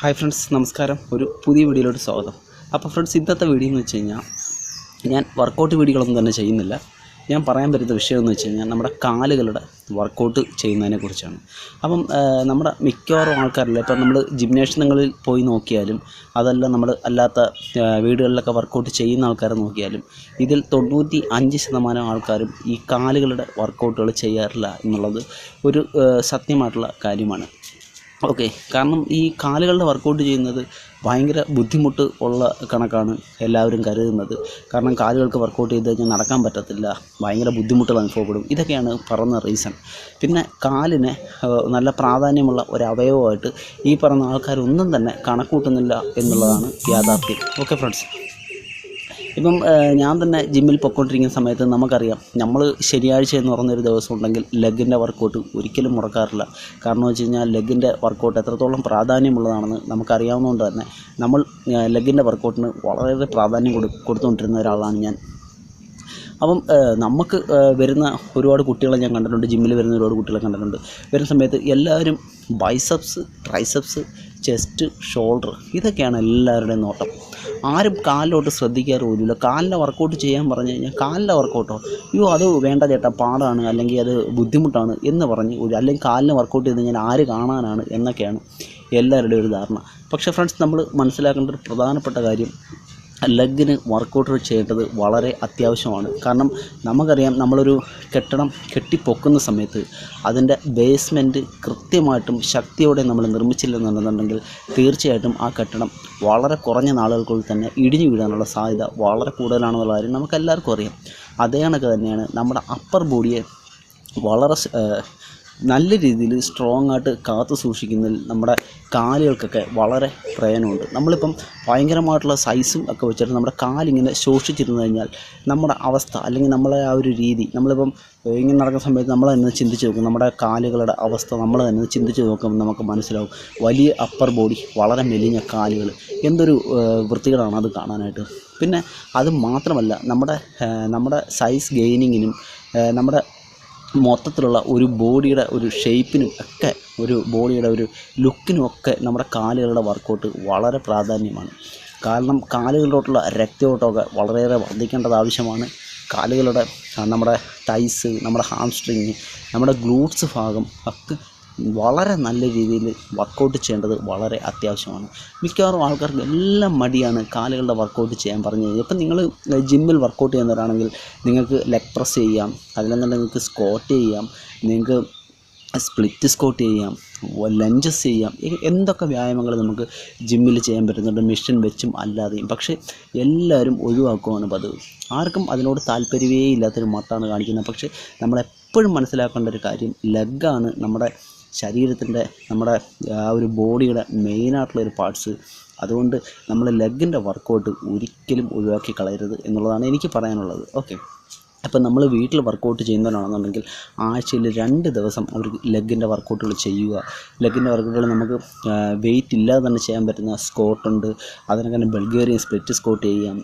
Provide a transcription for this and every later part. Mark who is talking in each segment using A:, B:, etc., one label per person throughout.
A: Hi friends, നമസ്കാരം. ഒരു പുതിയ വീഡിയോയിലോട്ട് സ്വാഗതം. അപ്പോൾ ഫ്രണ്ട്സ്, ഇന്നത്തെ വീഡിയോ എന്ന് വെച്ച് കഴിഞ്ഞാൽ ഞാൻ വർക്കൗട്ട് വീഡിയോകളൊന്നും തന്നെ ചെയ്യുന്നില്ല. ഞാൻ പറയാൻ പറ്റുന്ന വിഷയം എന്ന് വെച്ച് കഴിഞ്ഞാൽ നമ്മുടെ കാലുകളുടെ വർക്കൗട്ട് ചെയ്യുന്നതിനെക്കുറിച്ചാണ്. അപ്പം നമ്മുടെ മിക്കവാറും ആൾക്കാരില്ല, ഇപ്പം നമ്മൾ ജിംനേഷ്യങ്ങളിൽ പോയി നോക്കിയാലും അതല്ല നമ്മൾ അല്ലാത്ത വീടുകളിലൊക്കെ വർക്കൗട്ട് ചെയ്യുന്ന ആൾക്കാരെ നോക്കിയാലും ഇതിൽ 95% ആൾക്കാരും ഈ കാലുകളുടെ വർക്കൗട്ടുകൾ ചെയ്യാറില്ല എന്നുള്ളത് ഒരു സത്യമായിട്ടുള്ള കാര്യമാണ്. ഓക്കെ, കാരണം ഈ കാലുകളുടെ വർക്കൗട്ട് ചെയ്യുന്നത് ഭയങ്കര ബുദ്ധിമുട്ട് ഉള്ള കണക്കാണ് എല്ലാവരും കരുതുന്നത്. കാരണം കാലുകൾക്ക് വർക്കൗട്ട് ചെയ്ത് കഴിഞ്ഞാൽ നടക്കാൻ പറ്റത്തില്ല, ഭയങ്കര ബുദ്ധിമുട്ടുകൾ അനുഭവപ്പെടും. ഇതൊക്കെയാണ് പറഞ്ഞ റീസൺ. പിന്നെ കാലിനെ നല്ല പ്രാധാന്യമുള്ള ഒരു അവയവമായിട്ട് ഈ പറഞ്ഞ ആൾക്കാരൊന്നും തന്നെ കണക്കൂട്ടുന്നില്ല എന്നുള്ളതാണ് യാഥാർത്ഥ്യം. ഓക്കെ ഫ്രണ്ട്സ്, ഇപ്പം ഞാൻ തന്നെ ജിമ്മിൽ പൊയ്ക്കൊണ്ടിരിക്കുന്ന സമയത്ത് നമുക്കറിയാം, നമ്മൾ ശനിയാഴ്ച എന്ന് പറഞ്ഞൊരു ദിവസം ഉണ്ടെങ്കിൽ ലെഗിൻ്റെ വർക്കൗട്ട് ഒരിക്കലും മുടക്കാറില്ല. കാരണം വെച്ച് കഴിഞ്ഞാൽ ലെഗിൻ്റെ വർക്കൗട്ട് എത്രത്തോളം പ്രാധാന്യമുള്ളതാണെന്ന് നമുക്കറിയാവുന്നതുകൊണ്ട് തന്നെ നമ്മൾ ലെഗിൻ്റെ വർക്കൗട്ടിന് വളരെ പ്രാധാന്യം കൊടുത്തുകൊണ്ടിരുന്ന ഒരാളാണ് ഞാൻ. അപ്പം നമുക്ക് വരുന്ന ഒരുപാട് കുട്ടികളെ ഞാൻ കണ്ടിട്ടുണ്ട്, ജിമ്മിൽ വരുന്ന ഒരുപാട് കുട്ടികളെ കണ്ടിട്ടുണ്ട്. വരുന്ന സമയത്ത് എല്ലാവരും ബൈസെപ്സ്, ട്രൈസെപ്സ്, ചെസ്റ്റ്, ഷോൾഡർ, ഇതൊക്കെയാണ് എല്ലാവരുടെയും നോട്ടം. ആരും കാലിലോട്ട് ശ്രദ്ധിക്കാറ് പോലുമില്ല. കാലിൻ്റെ വർക്കൗട്ട് ചെയ്യാൻ പറഞ്ഞു കഴിഞ്ഞാൽ കാലിൻ്റെ വർക്കൗട്ടോ, അയ്യോ അത് വേണ്ട ചേട്ടാ, പാടാണ്, അല്ലെങ്കിൽ അത് ബുദ്ധിമുട്ടാണ് എന്ന് പറഞ്ഞ് അല്ലെങ്കിൽ കാലിന് വർക്കൗട്ട് ചെയ്ത് കഴിഞ്ഞാൽ ആര് കാണാനാണ് എന്നൊക്കെയാണ് എല്ലാവരുടെയും ഒരു ധാരണ. പക്ഷേ ഫ്രണ്ട്സ്, നമ്മൾ മനസ്സിലാക്കേണ്ട ഒരു പ്രധാനപ്പെട്ട കാര്യം, ലെഗിന് വർക്കൗട്ട് ചെയ്യേണ്ടത് വളരെ അത്യാവശ്യമാണ്. കാരണം നമുക്കറിയാം, നമ്മളൊരു കെട്ടിടം കെട്ടിപ്പൊക്കുന്ന സമയത്ത് അതിൻ്റെ ബേസ്മെൻറ്റ് കൃത്യമായിട്ടും ശക്തിയോടെ നമ്മൾ നിർമ്മിച്ചില്ലെന്നുണ്ടെന്നുണ്ടെങ്കിൽ തീർച്ചയായിട്ടും ആ കെട്ടിടം വളരെ കുറഞ്ഞ നാളുകൾക്കുള്ളിൽ തന്നെ ഇടിഞ്ഞു വീഴാനുള്ള സാധ്യത വളരെ കൂടുതലാണെന്നുള്ള കാര്യം നമുക്കെല്ലാവർക്കും അറിയാം. അതേ കണക്ക് തന്നെയാണ് നമ്മുടെ അപ്പർ ബോഡിയെ വളരെ നല്ല രീതിയിൽ സ്ട്രോങ് ആയിട്ട് കാത്തു സൂക്ഷിക്കുന്നതിൽ നമ്മുടെ കാലുകൾക്കൊക്കെ വളരെ പ്രയോജനമുണ്ട്. നമ്മളിപ്പം ഭയങ്കരമായിട്ടുള്ള സൈസും ഒക്കെ വെച്ചിട്ട് നമ്മുടെ കാലിങ്ങനെ ശോഷിച്ചിരുന്നു കഴിഞ്ഞാൽ നമ്മുടെ അവസ്ഥ, അല്ലെങ്കിൽ നമ്മളെ ആ ഒരു രീതി, നമ്മളിപ്പം ഇങ്ങനെ നടക്കുന്ന സമയത്ത് നമ്മൾ തന്നെ ചിന്തിച്ച് നോക്കും, നമ്മുടെ കാലുകളുടെ അവസ്ഥ നമ്മൾ തന്നെ ചിന്തിച്ച് നോക്കുമ്പോൾ നമുക്ക് മനസ്സിലാവും. വലിയ അപ്പർ ബോഡി, വളരെ മെലിഞ്ഞ കാലുകൾ, എന്തൊരു വൃത്തികേടാണ് അത് കാണാനായിട്ട്. പിന്നെ അത് മാത്രമല്ല, നമ്മുടെ സൈസ് ഗെയിനിങ്ങിനും നമ്മുടെ മൊത്തത്തിലുള്ള ഒരു ബോഡിയുടെ ഒരു ഷേപ്പിനും ഒക്കെ, ഒരു ബോഡിയുടെ ഒരു ലുക്കിനും ഒക്കെ നമ്മുടെ കാലുകളുടെ വർക്കൗട്ട് വളരെ പ്രാധാന്യമാണ്. കാരണം കാലുകളിലോട്ടുള്ള രക്തയോട്ടമൊക്കെ വളരെയേറെ വർദ്ധിക്കേണ്ടത് ആവശ്യമാണ്. കാലുകളുടെ നമ്മുടെ തൈസ്, നമ്മുടെ ഹാംസ്ട്രിങ്, നമ്മുടെ ഗ്ലൂട്ട്സ് ഭാഗം ഒക്കെ വളരെ നല്ല രീതിയിൽ വർക്കൗട്ട് ചെയ്യേണ്ടത് വളരെ അത്യാവശ്യമാണ്. മിക്കവാറും ആൾക്കാർക്ക് എല്ലാം മടിയാണ് കാലുകളുടെ വർക്കൗട്ട് ചെയ്യാൻ പറഞ്ഞു കഴിഞ്ഞാൽ. ഇപ്പം നിങ്ങൾ ജിമ്മിൽ വർക്കൗട്ട് ചെയ്യുന്നവരാണെങ്കിൽ നിങ്ങൾക്ക് ലെഗ് പ്രസ് ചെയ്യാം, അതിലെന്നുണ്ടെങ്കിൽ നിങ്ങൾക്ക് സ്ക്വാട്ട് ചെയ്യാം, നിങ്ങൾക്ക് സ്പ്ലിറ്റ് സ്ക്വാട്ട് ചെയ്യാം, ലഞ്ചസ് ചെയ്യാം, എന്തൊക്കെ വ്യായാമങ്ങൾ നമുക്ക് ജിമ്മിൽ ചെയ്യാൻ പറ്റുന്നുണ്ട്, മെഷീൻ വെച്ചും അല്ലാതെയും. പക്ഷേ എല്ലാവരും ഒഴിവാക്കുകയാണ് പതിവ്. ആർക്കും അതിനോട് താല്പര്യമേ ഇല്ലാത്തൊരു മട്ടാണ് കാണിക്കുന്നത്. പക്ഷേ നമ്മളെപ്പോഴും മനസ്സിലാക്കേണ്ട ഒരു കാര്യം, ലെഗാണ് നമ്മുടെ ശരീരത്തിൻ്റെ, നമ്മുടെ ആ ഒരു ബോഡിയുടെ മെയിനായിട്ടുള്ളൊരു പാർട്സ്. അതുകൊണ്ട് നമ്മൾ ലെഗിൻ്റെ വർക്കൗട്ട് ഒരിക്കലും ഒഴിവാക്കി കളയരുത് എന്നുള്ളതാണ് എനിക്ക് പറയാനുള്ളത്. ഓക്കെ, അപ്പം നമ്മൾ വീട്ടിൽ വർക്കൗട്ട് ചെയ്യുന്നവരാണെന്നുണ്ടെങ്കിൽ ആഴ്ചയിൽ 2 ദിവസം അവർ ലെഗിൻ്റെ വർക്കൗട്ടുകൾ ചെയ്യുക. ലെഗിൻ്റെ വർക്കൗട്ടുകൾ നമുക്ക് വെയിറ്റ് ഇല്ലാതെ തന്നെ ചെയ്യാൻ പറ്റുന്ന സ്ക്വാട്ടുണ്ട്, അതിനൊക്കെ തന്നെ ബൾഗേറിയൻ സ്പ്ലിറ്റ് സ്ക്വാട്ട് ചെയ്യാം,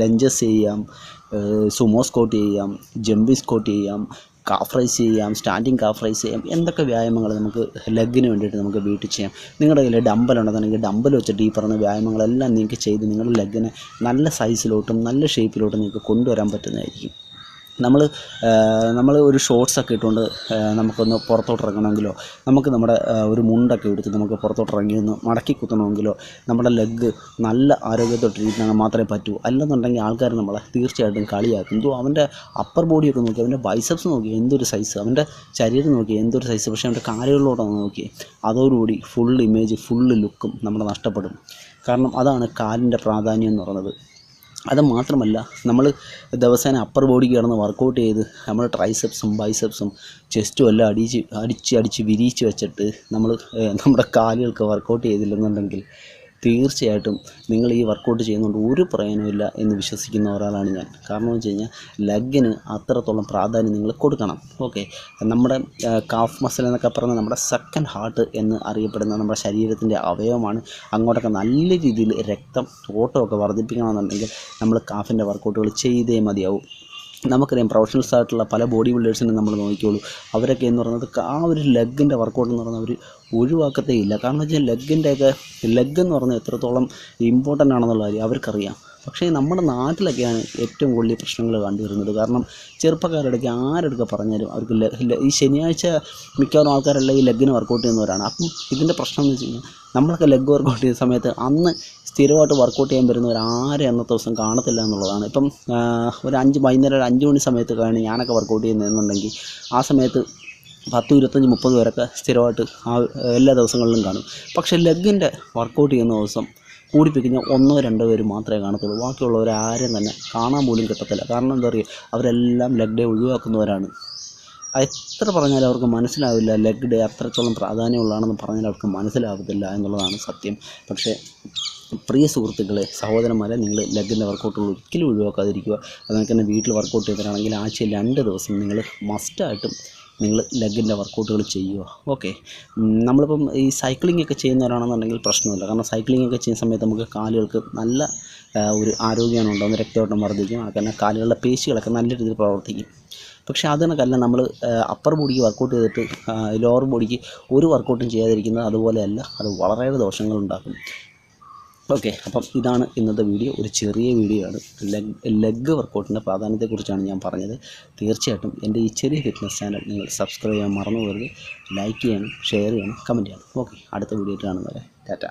A: ലഞ്ചസ് ചെയ്യാം, സുമോ സ്ക്വാട്ട് ചെയ്യാം, ജമ്പിങ് സ്ക്വാട്ട് ചെയ്യാം, കാഫ് റൈസ് ചെയ്യാം, സ്റ്റാൻഡിങ് കാഫ് റൈസ് ചെയ്യാം. എന്തൊക്കെ വ്യായാമങ്ങൾ നമുക്ക് ലെഗിന് വേണ്ടിയിട്ട് നമുക്ക് വീട്ടിൽ ചെയ്യാം. നിങ്ങളുടെ കയ്യിൽ ഡമ്പൽ ഉണ്ടെന്നുണ്ടെങ്കിൽ ഡമ്പൽ വെച്ചിട്ട് ഈ പറഞ്ഞ വ്യായാമങ്ങളെല്ലാം നിങ്ങൾക്ക് ചെയ്ത് നിങ്ങളുടെ ലെഗിനെ നല്ല സൈസിലോട്ടും നല്ല ഷേപ്പിലോട്ടും നിങ്ങൾക്ക് കൊണ്ടുവരാൻ പറ്റുന്നതായിരിക്കും. നമ്മൾ ഒരു ഷോർട്ട്സൊക്കെ ഇട്ടുകൊണ്ട് നമുക്കൊന്ന് പുറത്തോട്ട് ഇറങ്ങണമെങ്കിലോ, നമുക്ക് നമ്മുടെ ഒരു മുണ്ടൊക്കെ എടുത്ത് നമുക്ക് പുറത്തോട്ട് ഇറങ്ങി ഒന്ന് മടക്കി കുത്തണമെങ്കിലോ നമ്മുടെ ലെഗ് നല്ല ആരോഗ്യത്തോട്ടിരിക്കാൻ മാത്രമേ പറ്റൂ. അല്ലെന്നുണ്ടെങ്കിൽ ആൾക്കാർ നമ്മളെ തീർച്ചയായിട്ടും കളിയാക്കും. എന്തോ അവൻ്റെ അപ്പർ ബോഡിയൊക്കെ നോക്കി, അവൻ്റെ ബൈസെപ്സ് നോക്കി എന്തൊരു സൈസ്, അവൻ്റെ ശരീരം നോക്കി എന്തൊരു സൈസ്, പക്ഷേ അവൻ്റെ കാലുകളിലോട്ടൊന്ന് നോക്കി അതോടുകൂടി ഫുൾ ഇമേജ്, ഫുള്ള് ലുക്കും നമ്മുടെ നഷ്ടപ്പെടും. കാരണം അതാണ് കാലിൻ്റെ പ്രാധാന്യം എന്ന് പറയുന്നത്. അത് മാത്രമല്ല, നമ്മൾ ദിവസേന അപ്പർ ബോഡി കിടന്ന് വർക്കൗട്ട് ചെയ്ത് നമ്മൾ ട്രൈസെപ്സും ബൈസെപ്സും ചെസ്റ്റും എല്ലാം അടിച്ച് വിരിച്ച് വെച്ചിട്ട് നമ്മുടെ കാലുകൾക്ക് വർക്കൗട്ട് ചെയ്തില്ലെന്നുണ്ടെങ്കിൽ തീർച്ചയായിട്ടും നിങ്ങൾ ഈ വർക്കൗട്ട് ചെയ്യുന്നതുകൊണ്ട് ഒരു പ്രയോജനമില്ല എന്ന് വിശ്വസിക്കുന്ന ഒരാളാണ് ഞാൻ. കാരണം എന്ന് വെച്ച് കഴിഞ്ഞാൽ ലെഗിന് അത്രത്തോളം പ്രാധാന്യം നിങ്ങൾ കൊടുക്കണം. ഓക്കെ, നമ്മുടെ കാഫ് മസിൽ എന്നൊക്കെ പറഞ്ഞാൽ നമ്മുടെ സെക്കൻഡ് ഹാർട്ട് എന്ന് അറിയപ്പെടുന്ന നമ്മുടെ ശരീരത്തിൻ്റെ അവയവമാണ്. അങ്ങോട്ടൊക്കെ നല്ല രീതിയിൽ രക്തം ഓട്ടമൊക്കെ വർദ്ധിപ്പിക്കണമെന്നുണ്ടെങ്കിൽ നമ്മൾ കാഫിൻ്റെ വർക്കൗട്ടുകൾ ചെയ്തേ മതിയാവും. നമുക്കറിയാം പ്രൊഫഷണൽസ് ആയിട്ടുള്ള പല ബോഡി ബിൽഡേഴ്സിനെ നമ്മൾ നോക്കിക്കോളൂ. അവരൊക്കെ എന്ന് പറയുന്നത് ആ ഒരു ലെഗിൻ്റെ വർക്കൗട്ട് എന്ന് പറയുന്നത് അവർ ഒഴിവാക്കത്തേ ഇല്ല. കാരണം എന്ന് വെച്ചാൽ ലെഗ് എന്ന് പറയുന്നത് എത്രത്തോളം ഇമ്പോർട്ടൻ്റ് ആണെന്നുള്ള കാര്യം അവർക്കറിയാം. പക്ഷേ നമ്മുടെ നാട്ടിലൊക്കെയാണ് ഏറ്റവും കൂടുതൽ പ്രശ്നങ്ങൾ കണ്ടുവരുന്നത്. കാരണം ചെറുപ്പക്കാരുടെയൊക്കെ ആരെടുക്കുക പറഞ്ഞാലും അവർക്ക് ഈ ശനിയാഴ്ച മിക്കവാറും ആൾക്കാരെല്ലാം ഈ ലെഗിന് വർക്കൗട്ട് ചെയ്യുന്നവരാണ്. അപ്പം ഇതിൻ്റെ പ്രശ്നം എന്ന് വെച്ച് കഴിഞ്ഞാൽ നമ്മളൊക്കെ ലെഗ് വർക്കൗട്ട് ചെയ്യുന്ന സമയത്ത് അന്ന് സ്ഥിരമായിട്ട് വർക്കൗട്ട് ചെയ്യാൻ വരുന്നവർ ആരും അന്നത്തെ ദിവസം കാണത്തില്ല എന്നുള്ളതാണ്. ഇപ്പം വൈകുന്നേരം ഒരു 5 മണി സമയത്ത് കഴിഞ്ഞ് ഞാനൊക്കെ വർക്കൗട്ട് ചെയ്യുന്നതെന്നുണ്ടെങ്കിൽ ആ സമയത്ത് 10, 25, 30 പേരൊക്കെ സ്ഥിരമായിട്ട് എല്ലാ ദിവസങ്ങളിലും കാണും. പക്ഷേ ലെഗിൻ്റെ വർക്കൗട്ട് ചെയ്യുന്ന ദിവസം കൂടിപ്പിക്കുന്ന 1, 2 പേര് മാത്രമേ കാണത്തുള്ളൂ. ബാക്കിയുള്ളവരാരും തന്നെ കാണാൻ പോലും കിട്ടത്തില്ല. കാരണം എന്താ പറയുക, അവരെല്ലാം ലെഗ് ഡേ ഒഴിവാക്കുന്നവരാണ്. എത്ര പറഞ്ഞാലും അവർക്ക് മനസ്സിലാവില്ല. ലെഗ് ഡേ അത്രത്തോളം പ്രാധാന്യമുള്ളതാണെന്ന് പറഞ്ഞാൽ അവർക്ക് മനസ്സിലാവത്തില്ല എന്നുള്ളതാണ് സത്യം. പക്ഷേ പ്രിയ സുഹൃത്തുക്കളെ, സഹോദരന്മാരെ, നിങ്ങൾ ലെഗിൻ്റെ വർക്കൗട്ടുകൾ ഒരിക്കലും ഒഴിവാക്കാതിരിക്കുക. അതുപോലെ തന്നെ വീട്ടിൽ വർക്കൗട്ട് ചെയ്തവരാണെങ്കിൽ ആഴ്ചയിൽ 2 ദിവസം നിങ്ങൾ മസ്റ്റായിട്ടും നിങ്ങൾ ലെഗിൻ്റെ വർക്കൗട്ടുകൾ ചെയ്യുക. ഓക്കെ, നമ്മളിപ്പം ഈ സൈക്ലിംഗ് ഒക്കെ ചെയ്യുന്നവരാണെന്നുണ്ടെങ്കിൽ പ്രശ്നമില്ല. കാരണം സൈക്ലിംഗ് ഒക്കെ ചെയ്യുന്ന സമയത്ത് നമുക്ക് കാലുകൾക്ക് നല്ല ഒരു ആരോഗ്യമാണ് ഉണ്ടാകുന്നത്. രക്തയോട്ടം വർദ്ധിക്കും. അങ്ങനെ കാലുകളുടെ പേശികളൊക്കെ നല്ല രീതിയിൽ പ്രവർത്തിക്കും. പക്ഷേ അതിനൊക്കെയല്ല നമ്മൾ അപ്പർ ബോഡിക്ക് വർക്കൗട്ട് ചെയ്തിട്ട് ലോവർ ബോഡിക്ക് ഒരു വർക്കൗട്ടും ചെയ്യാതിരിക്കുന്നത് അതുപോലെയല്ല. അത് വളരെയേറെ ദോഷങ്ങളുണ്ടാക്കും. ഓക്കെ, അപ്പം ഇതാണ് ഇന്നത്തെ വീഡിയോ. ഒരു ചെറിയ വീഡിയോ ആണ്. ലെഗ് വർക്കൗട്ടിൻ്റെ പ്രാധാന്യത്തെക്കുറിച്ചാണ് ഞാൻ പറഞ്ഞത്. തീർച്ചയായിട്ടും എൻ്റെ ഈ ചെറിയ ഫിറ്റ്നസ് ചാനൽ നിങ്ങൾ സബ്സ്ക്രൈബ് ചെയ്യാൻ മറന്നു പോകരുത്. ലൈക്ക് ചെയ്യണം, ഷെയർ ചെയ്യണം, കമൻറ്റ് ചെയ്യണം. ഓക്കെ, അടുത്ത വീഡിയോ ആയിട്ട് കാണുന്നവരെ ടാറ്റ.